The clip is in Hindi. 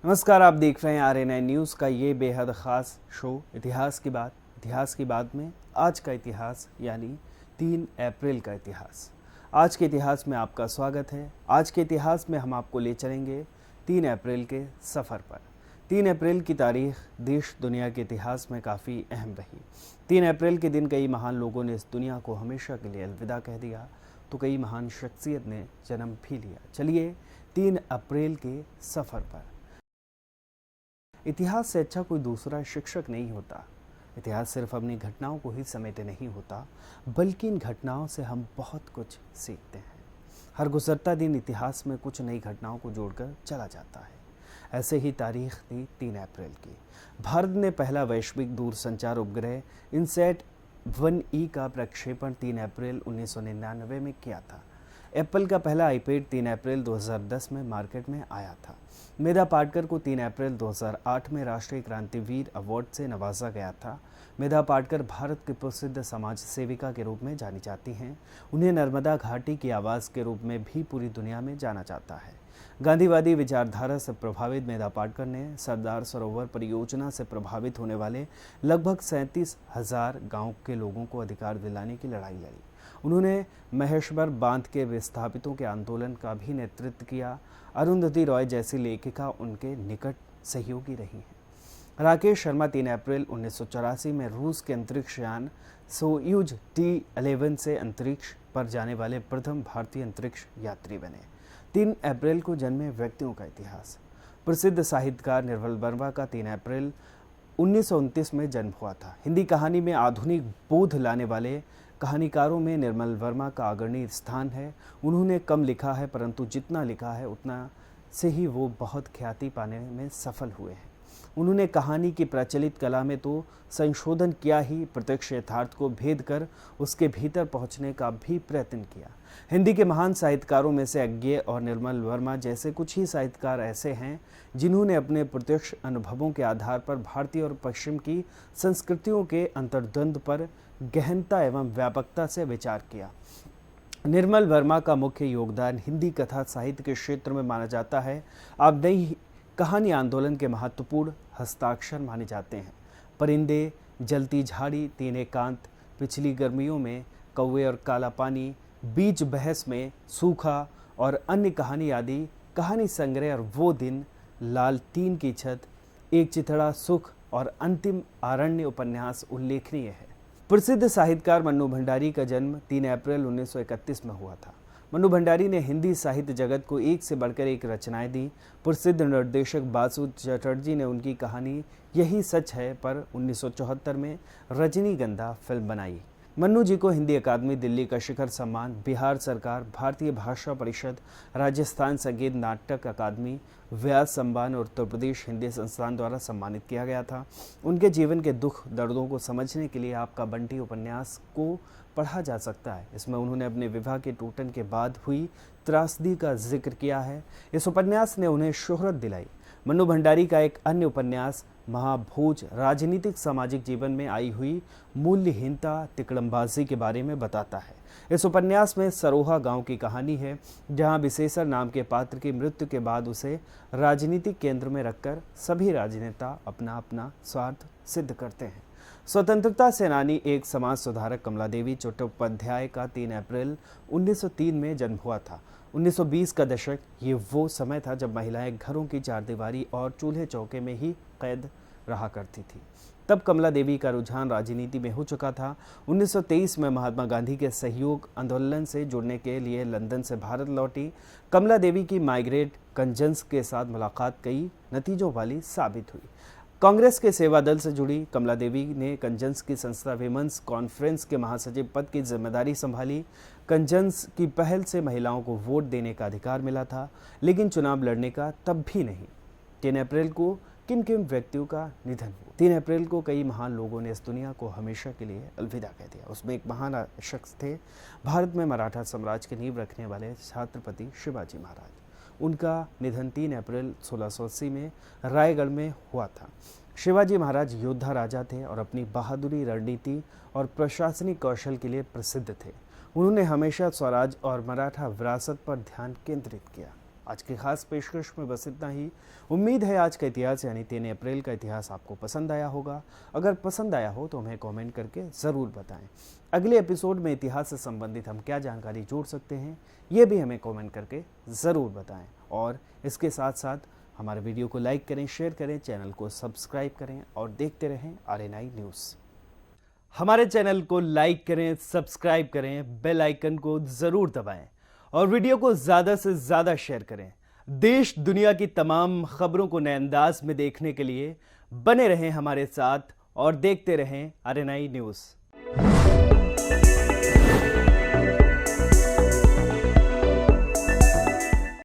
नमस्कार, आप देख रहे हैं RNI न्यूज़ का ये बेहद ख़ास शो इतिहास की बात में आज का इतिहास यानी 3 अप्रैल का इतिहास। आज के इतिहास में आपका स्वागत है। आज के इतिहास में हम आपको ले चलेंगे 3 अप्रैल के सफ़र पर। 3 अप्रैल की तारीख देश दुनिया के इतिहास में काफ़ी अहम रही। 3 अप्रैल के दिन कई महान लोगों ने इस दुनिया को हमेशा के लिए अलविदा कह दिया, तो कई महान शख्सियत ने जन्म भी लिया। चलिए 3 अप्रैल के सफ़र पर। इतिहास से अच्छा कोई दूसरा शिक्षक नहीं होता। इतिहास सिर्फ अपनी घटनाओं को ही समेटे नहीं होता, बल्कि इन घटनाओं से हम बहुत कुछ सीखते हैं। हर गुजरता दिन इतिहास में कुछ नई घटनाओं को जोड़कर चला जाता है। ऐसे ही तारीख थी 3 अप्रैल की। भारत ने पहला वैश्विक दूरसंचार उपग्रह इनसैट 1E का प्रक्षेपण 3 अप्रैल 1999 में किया था। एप्पल का पहला आईपैड 3 अप्रैल 2010 में मार्केट में आया था। मेधा पाटकर को 3 अप्रैल 2008 में राष्ट्रीय क्रांतिवीर अवार्ड से नवाजा गया था। मेधा पाटकर भारत की प्रसिद्ध समाज सेविका के रूप में जानी जाती हैं। उन्हें नर्मदा घाटी की आवाज़ के रूप में भी पूरी दुनिया में जाना जाता है। गांधीवादी विचारधारा से प्रभावित मेधा पाटकर ने सरदार सरोवर परियोजना से प्रभावित होने वाले लगभग 37,000 गाँव के लोगों को अधिकार दिलाने की लड़ाई लड़ी। उन्होंने महेश्वर बांध के विस्थापितों के आंदोलन का भी नेतृत्व किया। अरुंधति रॉय जैसी लेखिका उनके निकट सहयोगी रही हैं। राकेश शर्मा 3 अप्रैल 1984 में रूस के अंतरिक्ष यान सोयूज T11 से अंतरिक्ष पर जाने वाले प्रथम भारतीय अंतरिक्ष यात्री बने। 3 अप्रैल को जन्मे व्यक्तियों का इतिहास। प्रसिद्ध साहित्यकार निर्मल वर्मा का 3 अप्रैल 1929 में जन्म हुआ था। हिंदी कहानी में आधुनिक बोध लाने वाले कहानीकारों में निर्मल वर्मा का अग्रणी स्थान है। उन्होंने कम लिखा है, परंतु जितना लिखा है उतना से ही वो बहुत ख्याति पाने में सफल हुए हैं। उन्होंने कहानी की प्रचलित कला में तो संशोधन किया ही, प्रत्यक्ष यथार्थ को भेद कर उसके भीतर पहुंचने का भी प्रयत्न किया। हिंदी के महान साहित्यकारों में से अज्ञे और निर्मल वर्मा जैसे कुछ ही साहित्यकार ऐसे हैं जिन्होंने अपने प्रत्यक्ष अनुभवों के आधार पर भारतीय और पश्चिम की संस्कृतियों के अंतर्द्वंद पर गहनता एवं व्यापकता से विचार किया। निर्मल वर्मा का मुख्य योगदान हिंदी कथा साहित्य के क्षेत्र में माना जाता है। आप नई कहानी आंदोलन के महत्वपूर्ण हस्ताक्षर माने जाते हैं। परिंदे, जलती झाड़ी, तीन एकांत, पिछली गर्मियों में, कौवे और काला पानी, बीच बहस में, सूखा और अन्य कहानी आदि कहानी संग्रह और वो दिन, लाल टीन की छत, एक चिथड़ा सुख और अंतिम आरण्य उपन्यास उल्लेखनीय है। प्रसिद्ध साहित्यकार मन्नू भंडारी का जन्म 3 अप्रैल 1931 में हुआ था। मन्नू भंडारी ने हिंदी साहित्य जगत को एक से बढ़कर एक रचनाएं दी। प्रसिद्ध निर्देशक बासु चटर्जी ने उनकी कहानी यही सच है पर 1974 में रजनीगंधा फिल्म बनाई। मन्नू जी को हिंदी अकादमी दिल्ली का शिखर सम्मान, बिहार सरकार, भारतीय भाषा परिषद, राजस्थान संगीत नाटक अकादमी, व्यास सम्मान और उत्तर प्रदेश हिंदी संस्थान द्वारा सम्मानित किया गया था। उनके जीवन के दुख दर्दों को समझने के लिए आपका बंटी उपन्यास को पढ़ा जा सकता है। इसमें उन्होंने अपने विवाह के टूटन के बाद हुई त्रासदी का जिक्र किया है। इस उपन्यास ने उन्हें शोहरत दिलाई। मन्नू भंडारी का एक अन्य उपन्यास महाभोज राजनीतिक सामाजिक जीवन में आई हुई मूल्यहीनता, तिकड़मबाजी के बारे में बताता है। इस उपन्यास में सरोहा गांव की कहानी है, जहां विशेषर नाम के पात्र की मृत्यु के बाद उसे राजनीतिक केंद्र में रखकर सभी राजनेता अपना अपना स्वार्थ सिद्ध करते हैं। स्वतंत्रता सेनानी एक समाज सुधारक कमला देवी चट्टोपाध्याय का 3 अप्रैल 1903 में जन्म हुआ था। 1920 का दशक ये वो समय था जब महिलाएं घरों की चारदीवारी और चूल्हे चौके में ही कैद रहा करती थी। तब कमला देवी का रुझान राजनीति में हो चुका था। 1923 में महात्मा गांधी के सहयोग आंदोलन से जुड़ने के लिए लंदन से भारत लौटी कमला देवी की माइग्रेट कंजन्स के साथ मुलाकात कई नतीजों वाली साबित हुई। कांग्रेस के सेवा दल से जुड़ी कमला देवी ने कंजन्स की संस्था विमेंस कॉन्फ्रेंस के महासचिव पद की जिम्मेदारी संभाली। कंजन्स की पहल से महिलाओं को वोट देने का अधिकार मिला था, लेकिन चुनाव लड़ने का तब भी नहीं। 3 अप्रैल को किन किन व्यक्तियों का निधन हुआ। 3 अप्रैल को कई महान लोगों ने इस दुनिया को हमेशा के लिए अलविदा कह दिया। उसमें एक महान शख्स थे भारत में मराठा साम्राज्य की नींव रखने वाले छत्रपति शिवाजी महाराज। उनका निधन 3 अप्रैल 1680 में रायगढ़ में हुआ था। शिवाजी महाराज योद्धा राजा थे और अपनी बहादुरी, रणनीति और प्रशासनिक कौशल के लिए प्रसिद्ध थे। उन्होंने हमेशा स्वराज और मराठा विरासत पर ध्यान केंद्रित किया। आज की खास पेशकश में बस इतना ही। उम्मीद है आज का इतिहास यानी 3 अप्रैल का इतिहास आपको पसंद आया होगा। अगर पसंद आया हो तो हमें कमेंट करके ज़रूर बताएं। अगले एपिसोड में इतिहास से संबंधित हम क्या जानकारी जोड़ सकते हैं ये भी हमें कमेंट करके ज़रूर बताएं। और इसके साथ साथ हमारे वीडियो को लाइक करें, शेयर करें, चैनल को सब्सक्राइब करें और देखते रहें RNI न्यूज़। हमारे चैनल को लाइक करें, सब्सक्राइब करें, बेल आइकन को ज़रूर दबाएं और वीडियो को ज़्यादा से ज़्यादा शेयर करें। देश दुनिया की तमाम खबरों को नए अंदाज में देखने के लिए बने रहें हमारे साथ और देखते रहें RNI न्यूज़।